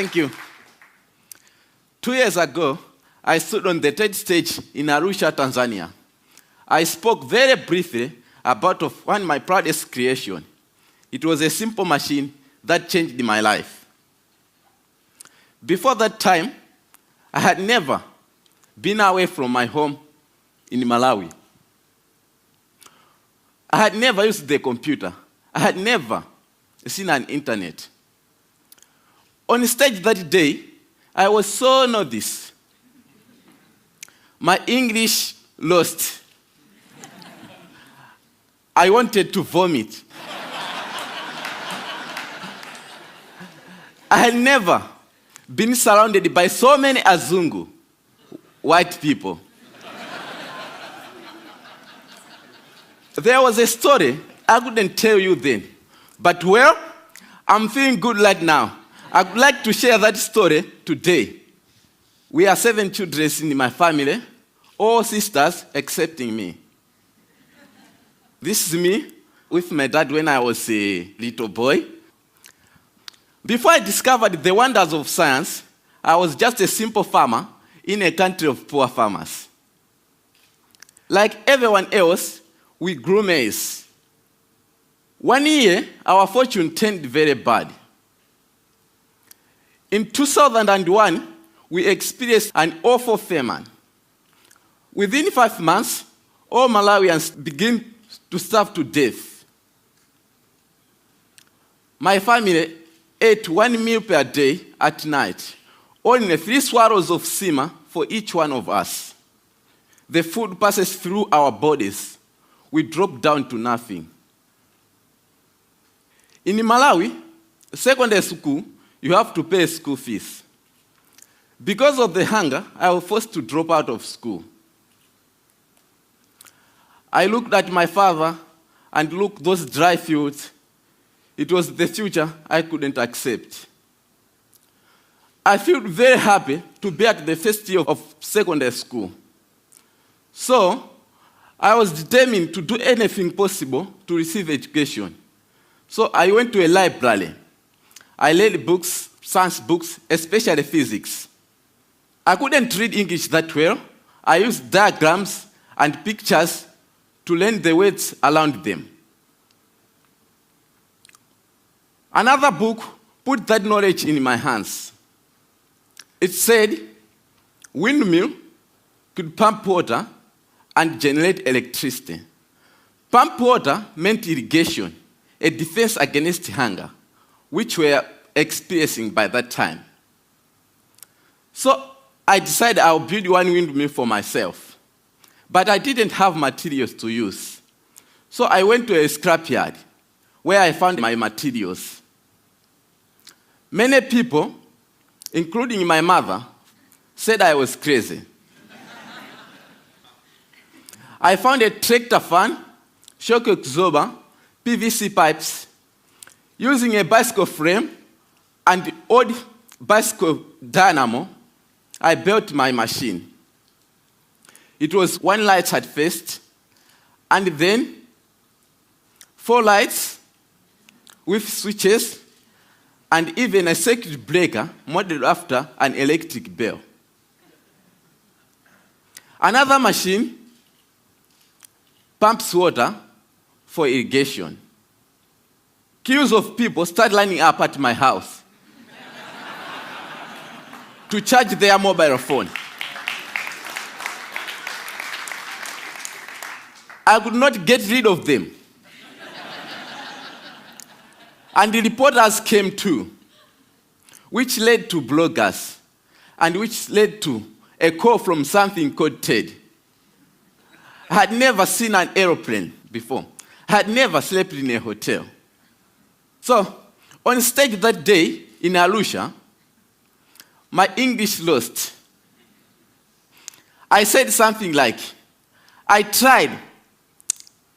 Thank you. 2 years ago, I stood on the TED stage in Arusha, Tanzania. I spoke very briefly about one of my proudest creations. It was a simple machine that changed my life. Before that time, I had never been away from my home in Malawi. I had never used the computer. I had never seen an internet. On stage that day, I was so nervous. My English lost. I wanted to vomit. I had never been surrounded by so many Azungu, white people. There was a story I couldn't tell you then, but well, I'm feeling good right now. I'd like to share that story today. We are 7 children in my family, all sisters excepting me. This is me with my dad when I was a little boy. Before I discovered the wonders of science, I was just a simple farmer in a country of poor farmers. Like everyone else, we grew maize. One year, our fortune turned very bad. In 2001, we experienced an awful famine. Within 5 months, all Malawians began to starve to death. My family ate 1 meal per day at night, only 3 swallows of sima for each one of us. The food passes through our bodies. We drop down to nothing. In Malawi, secondary school, you have to pay school fees. Because of the hunger, I was forced to drop out of school. I looked at my father and looked those dry fields. It was the future I couldn't accept. I felt very happy to be at the first year of secondary school. So, I was determined to do anything possible to receive education. So I went to a library. I read books, science books, especially physics. I couldn't read English that well. I used diagrams and pictures to learn the words around them. Another book put that knowledge in my hands. It said, windmill could pump water and generate electricity. Pump water meant irrigation, a defense against hunger, which we were experiencing by that time. So I decided I'll build one windmill for myself. But I didn't have materials to use. So I went to a scrapyard where I found my materials. Many people, including my mother, said I was crazy. I found a tractor fan, shock absorber, PVC pipes. Using a bicycle frame and old bicycle dynamo, I built my machine. It was 1 light at first, and then 4 lights with switches, and even a circuit breaker modeled after an electric bell. Another machine pumps water for irrigation. Queues of people start lining up at my house to charge their mobile phone. I could not get rid of them. And the reporters came too, which led to bloggers, and which led to a call from something called TED. I had never seen an aeroplane before. I had never slept in a hotel. So, on stage that day in Arusha, my English lost. I said something like, I tried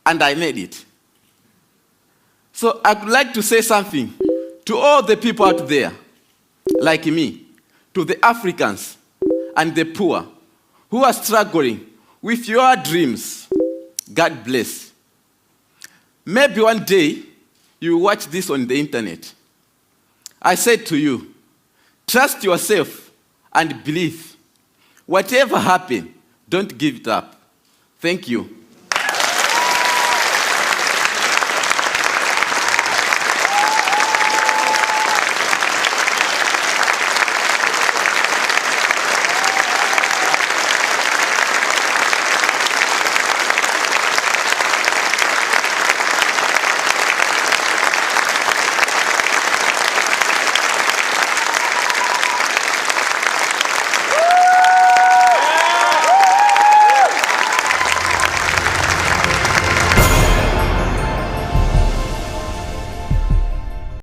and I made it. So I would like to say something to all the people out there, like me, to the Africans and the poor who are struggling with your dreams. God bless. Maybe one day you will watch this on the internet. I said to you, Trust yourself and believe. Whatever happens, don't give it up. Thank you.